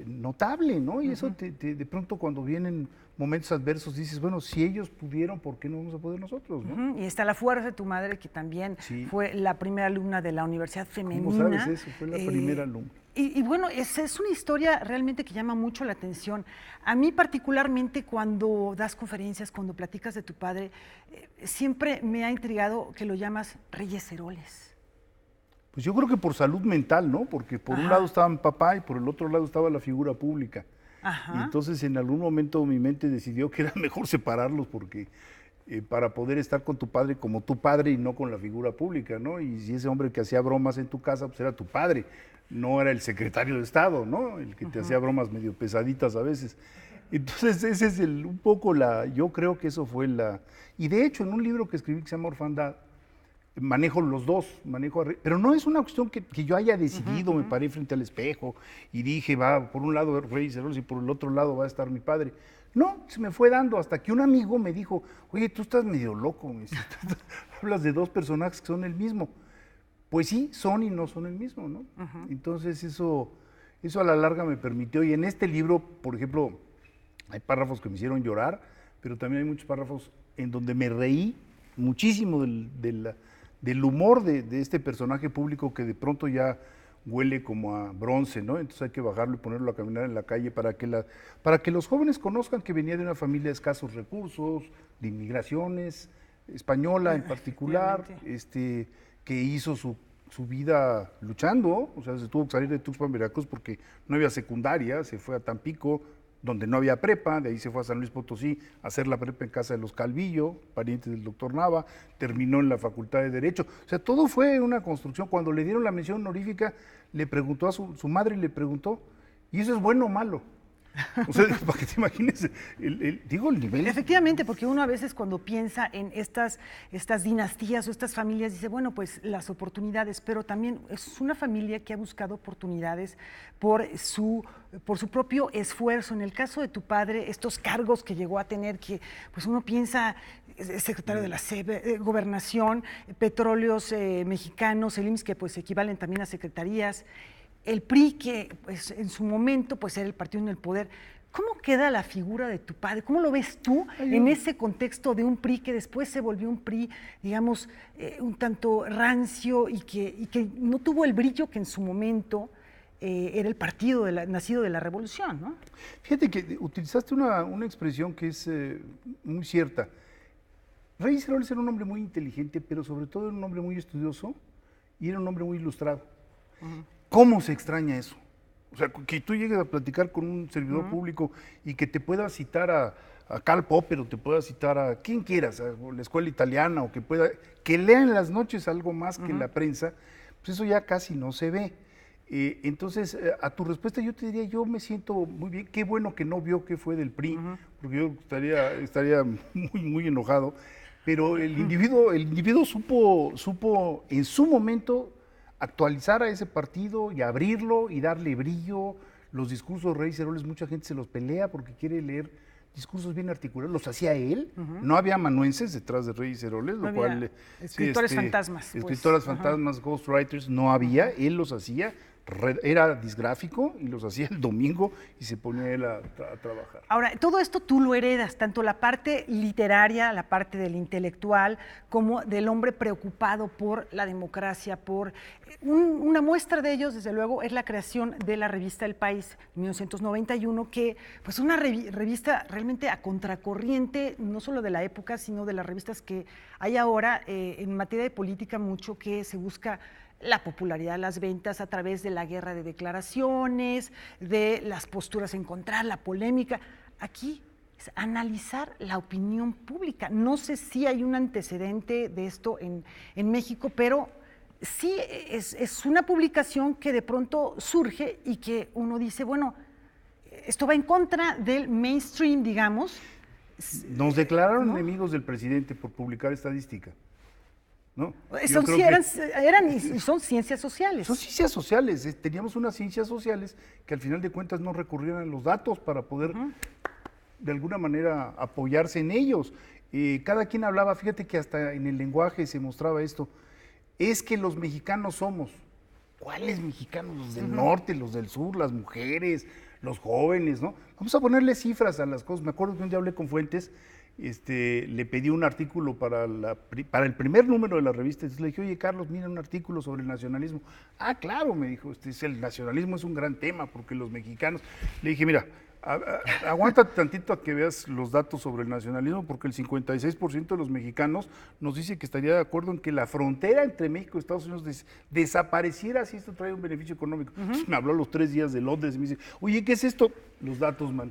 notable, ¿no? Y eso de pronto cuando vienen momentos adversos dices, bueno, si ellos pudieron, ¿por qué no vamos a poder nosotros? ¿No? Y está la fuerza de tu madre, que también fue la primera alumna de la Universidad Femenina. ¿Cómo sabes eso? Fue la primera alumna. Y bueno, es una historia realmente que llama mucho la atención. A mí particularmente cuando das conferencias, cuando platicas de tu padre, siempre me ha intrigado que lo llamas Reyes Heroles. Pues yo creo que por salud mental, ¿no? Porque por un lado estaba mi papá y por el otro lado estaba la figura pública. Y entonces en algún momento mi mente decidió que era mejor separarlos porque para poder estar con tu padre como tu padre y no con la figura pública, ¿no? Y si ese hombre que hacía bromas en tu casa, pues era tu padre, no era el secretario de Estado, ¿no? El que te hacía bromas medio pesaditas a veces. Entonces ese es un poco yo creo que eso fue y de hecho en un libro que escribí que se llama Orfandad, manejo los dos, pero no es una cuestión que yo haya decidido, me paré frente al espejo y dije, va, por un lado Reyes Heroles y por el otro lado va a estar mi padre. No, se me fue dando hasta que un amigo me dijo, oye, tú estás medio loco, hablas de dos personajes que son el mismo. Pues sí, son y no son el mismo, ¿no? Entonces eso a la larga me permitió, y en este libro, por ejemplo, hay párrafos que me hicieron llorar, pero también hay muchos párrafos en donde me reí muchísimo del humor de este personaje público que de pronto ya huele como a bronce, ¿no? Entonces hay que bajarlo y ponerlo a caminar en la calle para que los jóvenes conozcan que venía de una familia de escasos recursos, de inmigraciones, española en particular, que hizo su vida luchando, o sea, se tuvo que salir de Tuxpan, Veracruz, porque no había secundaria, se fue a Tampico, donde no había prepa, de ahí se fue a San Luis Potosí a hacer la prepa en casa de los Calvillo, parientes del doctor Nava, terminó en la Facultad de Derecho. O sea, todo fue una construcción. Cuando le dieron la mención honorífica, le preguntó a su madre, le preguntó, ¿y eso es bueno o malo? O sea, para que te imagines, el nivel. Efectivamente, porque uno a veces cuando piensa en estas dinastías o estas familias dice, bueno, pues las oportunidades, pero también es una familia que ha buscado oportunidades por su propio esfuerzo. En el caso de tu padre, estos cargos que llegó a tener, que pues uno piensa, secretario de la Gobernación, Petróleos Mexicanos, el IMSS, que pues equivalen también a secretarías, el PRI, que pues, en su momento pues, era el partido en el poder, ¿Cómo queda la figura de tu padre? ¿Cómo lo ves tú en ese contexto de un PRI que después se volvió un PRI, digamos, un tanto rancio y que no tuvo el brillo que en su momento era el partido nacido de la revolución, ¿no? Fíjate que utilizaste una expresión que es muy cierta. Reyes Heroles era un hombre muy inteligente, pero sobre todo era un hombre muy estudioso y era un hombre muy ilustrado. ¿Cómo se extraña eso? O sea, que tú llegues a platicar con un servidor público y que te pueda citar a Karl Popper o te pueda citar a quien quieras, a la escuela italiana, o que lea en las noches algo más que la prensa, pues eso ya casi no se ve. Entonces, a tu respuesta yo te diría, yo me siento muy bien, qué bueno que no vio que fue del PRI, porque yo estaría muy enojado, pero el individuo supo en su momento actualizar a ese partido y abrirlo y darle brillo. Los discursos de Reyes Heroles, mucha gente se los pelea porque quiere leer discursos bien articulados, los hacía él, no había amanuenses detrás de Reyes Heroles, lo cual... Escritores fantasmas. Escritores fantasmas, ghostwriters, no había, él los hacía, era disgráfico y los hacía el domingo y se ponía él a trabajar. Ahora, todo esto tú lo heredas, tanto la parte literaria, la parte del intelectual, como del hombre preocupado por la democracia, por... Una muestra de ellos, desde luego, es la creación de la revista El País, en 1991, que pues una revista realmente a contracorriente, no solo de la época, sino de las revistas que hay ahora en materia de política mucho, que se busca la popularidad, las ventas a través de la guerra de declaraciones, de las posturas en contra, la polémica. Aquí es analizar la opinión pública. No sé si hay un antecedente de esto en México, pero sí es una publicación que de pronto surge y que uno dice, bueno, esto va en contra del mainstream, digamos. Nos declararon enemigos del presidente por publicar estadística. ¿No? Eran y son ciencias sociales. Son ciencias sociales, teníamos unas ciencias sociales que al final de cuentas no recurrían a los datos para poder de alguna manera apoyarse en ellos. Cada quien hablaba, fíjate que hasta en el lenguaje se mostraba esto, es que los mexicanos somos, ¿cuáles mexicanos? Los del norte, los del sur, las mujeres, los jóvenes, ¿no? Vamos a ponerle cifras a las cosas. Me acuerdo que un día hablé con Fuentes, le pedí un artículo para el primer número de la revista, entonces le dije, oye Carlos, mira un artículo sobre el nacionalismo. Ah, claro, me dijo, el nacionalismo es un gran tema porque los mexicanos, le dije, mira, aguanta tantito a que veas los datos sobre el nacionalismo, porque el 56% de los mexicanos nos dice que estaría de acuerdo en que la frontera entre México y Estados Unidos desapareciera si esto trae un beneficio económico. Entonces me habló a los 3 días de Londres y me dice, oye, ¿qué es esto? Los datos, man.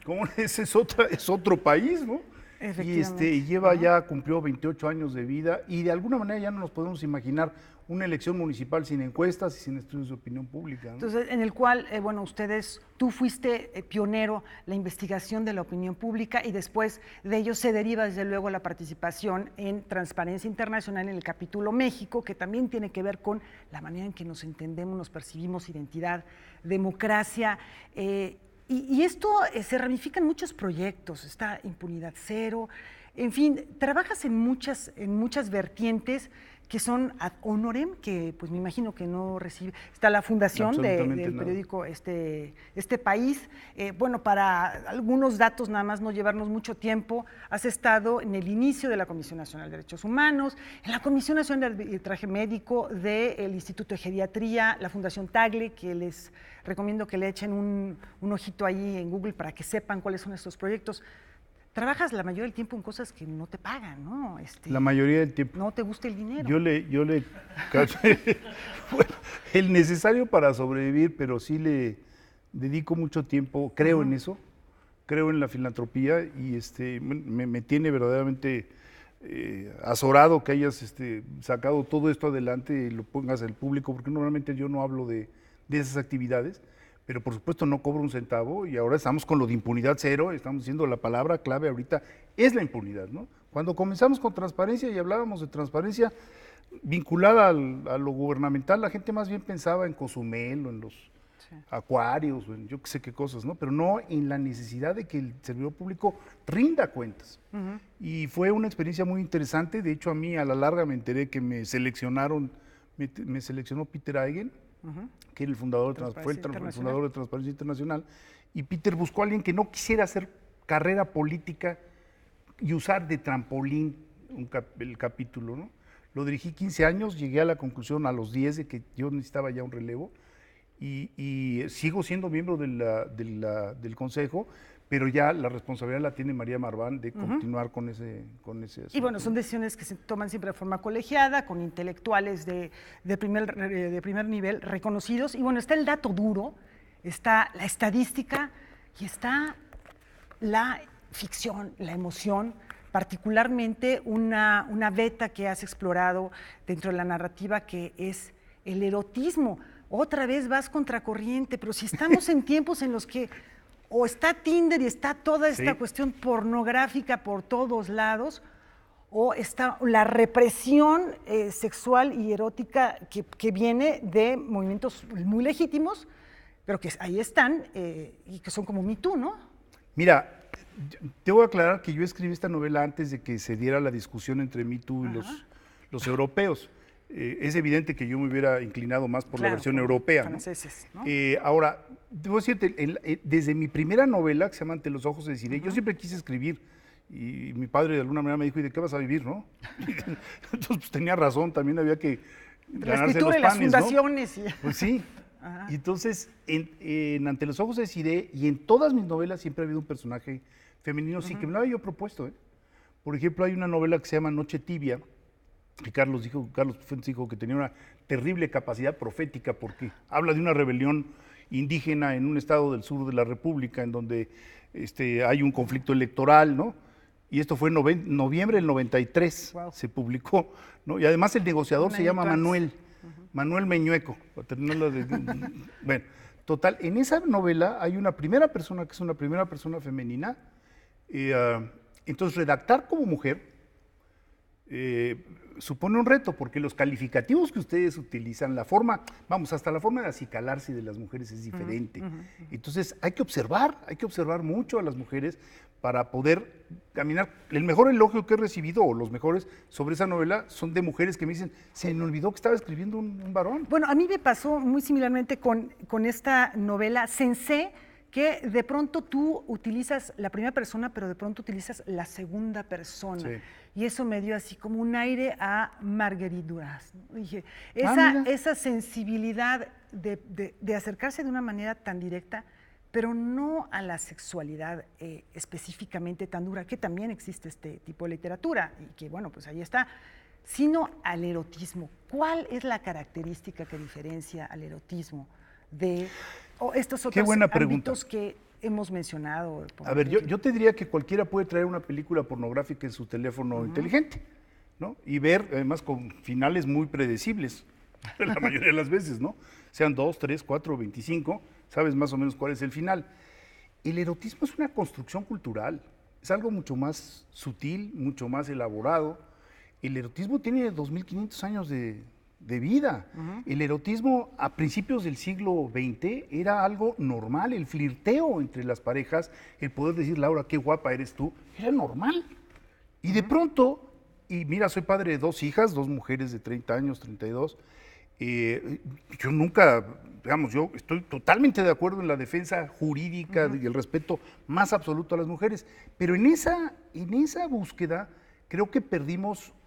¿Cómo? Es otro país, ¿no? Y cumplió 28 años de vida y de alguna manera ya no nos podemos imaginar una elección municipal sin encuestas y sin estudios de opinión pública, ¿no? Entonces, en el cual, tú fuiste pionero, la investigación de la opinión pública y después de ello se deriva desde luego la participación en Transparencia Internacional en el capítulo México, que también tiene que ver con la manera en que nos entendemos, nos percibimos, identidad, democracia. Y esto se ramifica en muchos proyectos, está Impunidad Cero, en fin, trabajas en muchas vertientes que son ad honorem, que pues me imagino que no recibe. Está la fundación del periódico Este País. Para algunos datos nada más, no llevarnos mucho tiempo, has estado en el inicio de la Comisión Nacional de Derechos Humanos, en la Comisión Nacional de Arbitraje Médico del Instituto de Geriatría, la Fundación Tagle, que les recomiendo que le echen un ojito ahí en Google para que sepan cuáles son estos proyectos. Trabajas la mayoría del tiempo en cosas que no te pagan, ¿no? La mayoría del tiempo. No te gusta el dinero. Yo le bueno, el necesario para sobrevivir, pero sí le dedico mucho tiempo, creo en eso, creo en la filantropía y me tiene verdaderamente azorado que hayas sacado todo esto adelante y lo pongas al público, porque normalmente yo no hablo de esas actividades. Pero por supuesto no cobro un centavo y ahora estamos con lo de impunidad cero, estamos diciendo la palabra clave ahorita es la impunidad, ¿no? Cuando comenzamos con transparencia y hablábamos de transparencia vinculada a lo gubernamental, la gente más bien pensaba en Cozumel o en los acuarios o en yo qué sé qué cosas, ¿no? Pero no en la necesidad de que el servidor público rinda cuentas. Y fue una experiencia muy interesante, de hecho a mí a la larga me enteré que me seleccionó Peter Eigen, que era el fundador, fue el fundador de Transparencia Internacional, Y Peter buscó a alguien que no quisiera hacer carrera política y usar de trampolín el capítulo, ¿no? Lo dirigí 15 años, llegué a la conclusión a los 10 de que yo necesitaba ya un relevo y sigo siendo miembro del consejo, pero ya la responsabilidad la tiene María Marván de continuar con ese asunto. Y bueno, son decisiones que se toman siempre de forma colegiada, con intelectuales de primer nivel reconocidos. Y bueno, está el dato duro, está la estadística y está la ficción, la emoción, particularmente una beta que has explorado dentro de la narrativa, que es el erotismo. Otra vez vas contracorriente, pero si estamos en tiempos en los que o está Tinder y está toda esta cuestión pornográfica por todos lados, o está la represión sexual y erótica que viene de movimientos muy legítimos, pero que ahí están y que son como Me Too, ¿no? Mira, te voy a aclarar que yo escribí esta novela antes de que se diera la discusión entre Me Too y los europeos. Es evidente que yo me hubiera inclinado más por la versión europea, ¿no? Franceses, ¿no? Ahora, debo decirte, desde mi primera novela, que se llama Ante los ojos de Desiree, yo siempre quise escribir. Y mi padre de alguna manera me dijo, ¿y de qué vas a vivir, no? Entonces, pues tenía razón, también había que ganarse los panes, las fundaciones. ¿no? Pues sí. Y entonces, en Ante los ojos de Desiree y en todas mis novelas siempre ha habido un personaje femenino, sí, que me lo había yo propuesto. Por ejemplo, hay una novela que se llama Noche Tibia, que Carlos Fuentes dijo que tenía una terrible capacidad profética porque habla de una rebelión indígena en un estado del sur de la República en donde hay un conflicto electoral, ¿no? Y esto fue en noviembre del 93, se publicó, ¿no? Y además el negociador se llama Manuel Meñueco. Bueno, total, en esa novela hay una primera persona que es una primera persona femenina, entonces redactar como mujer supone un reto, porque los calificativos que ustedes utilizan, hasta la forma de acicalarse de las mujeres es diferente. Entonces hay que observar mucho a las mujeres para poder caminar. El mejor elogio que he recibido, o los mejores sobre esa novela, son de mujeres que me dicen, se me olvidó que estaba escribiendo un varón. Bueno, a mí me pasó muy similarmente con esta novela, Sensé, que de pronto tú utilizas la primera persona, pero de pronto utilizas la segunda persona. Sí. Y eso me dio así como un aire a Marguerite Duras, ¿no? Dije, esa sensibilidad de acercarse de una manera tan directa, pero no a la sexualidad específicamente tan dura, que también existe este tipo de literatura, y que bueno, pues ahí está, sino al erotismo. ¿Cuál es la característica que diferencia al erotismo de estos otros ámbitos que hemos mencionado? A ver, yo te diría que cualquiera puede traer una película pornográfica en su teléfono inteligente, ¿no? Y ver, además, con finales muy predecibles, la mayoría de las veces, ¿no? Sean 2, 3, 4, 25, sabes más o menos cuál es el final. El erotismo es una construcción cultural, es algo mucho más sutil, mucho más elaborado. El erotismo tiene 2500 años de vida. El erotismo a principios del siglo XX era algo normal, el flirteo entre las parejas, el poder decir, Laura, qué guapa eres tú, era normal. Y de pronto, y mira, soy padre de 2 hijas, 2 mujeres de 30 años, 32, yo nunca, digamos, yo estoy totalmente de acuerdo en la defensa jurídica y el respeto más absoluto a las mujeres, pero en esa búsqueda creo que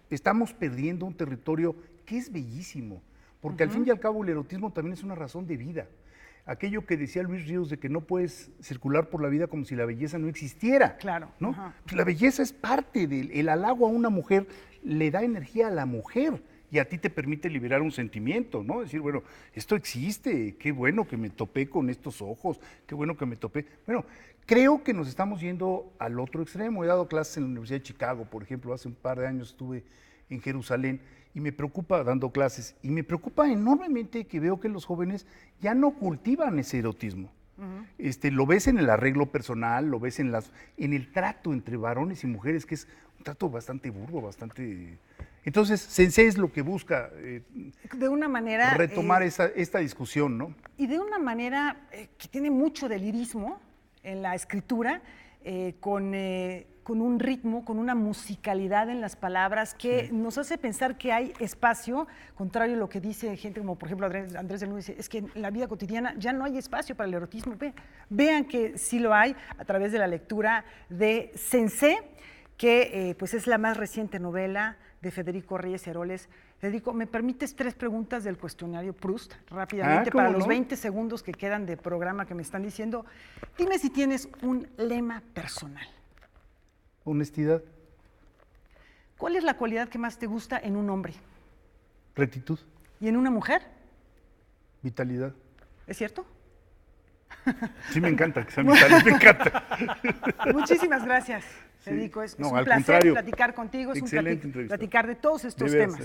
estamos perdiendo un territorio que es bellísimo, porque al fin y al cabo el erotismo también es una razón de vida. Aquello que decía Luis Ríos de que no puedes circular por la vida como si la belleza no existiera. Claro. ¿No? Pues la belleza es parte del halago a una mujer, le da energía a la mujer y a ti te permite liberar un sentimiento, ¿no? Decir, bueno, esto existe, qué bueno que me topé con estos ojos, qué bueno que me topé. Bueno, creo que nos estamos yendo al otro extremo. He dado clases en la Universidad de Chicago, por ejemplo, hace un par de años estuve en Jerusalén, y me preocupa dando clases, y me preocupa enormemente que veo que los jóvenes ya no cultivan ese erotismo. Lo ves en el arreglo personal, lo ves en el trato entre varones y mujeres, que es un trato bastante burdo, bastante... Entonces, Sensei es lo que busca de una manera retomar esta discusión, ¿no? Y de una manera que tiene mucho de lirismo en la escritura, con con un ritmo, con una musicalidad en las palabras que nos hace pensar que hay espacio, contrario a lo que dice gente como, por ejemplo, Andrés del Nudo dice, es que en la vida cotidiana ya no hay espacio para el erotismo. Vean que sí lo hay a través de la lectura de Sensé, que pues es la más reciente novela de Federico Reyes Heroles. Federico, ¿me permites 3 preguntas del cuestionario Proust rápidamente para los 20 segundos que quedan de programa que me están diciendo? Dime si tienes un lema personal. Honestidad. ¿Cuál es la cualidad que más te gusta en un hombre? Rectitud. ¿Y en una mujer? Vitalidad. ¿Es cierto? Sí, me encanta que sea vital, me encanta. Muchísimas gracias, Federico. Es un placer platicar contigo, es un platicar de todos estos temas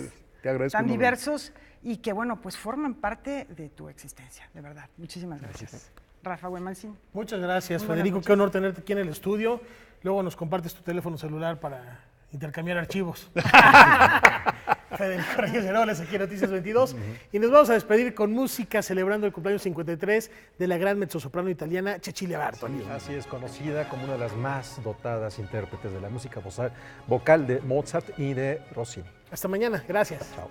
tan diversos y que, bueno, pues forman parte de tu existencia, de verdad. Muchísimas gracias. Rafa Buenmancín. Muchas gracias, Federico. Qué honor tenerte aquí en el estudio. Luego nos compartes tu teléfono celular para intercambiar archivos. Federico Reyes Heroles, aquí en Noticias 22. Y nos vamos a despedir con música celebrando el cumpleaños 53 de la gran mezzosoprano italiana Cecilia Bartoli. Así es, conocida como una de las más dotadas intérpretes de la música vocal de Mozart y de Rossini. Hasta mañana, gracias. Chao.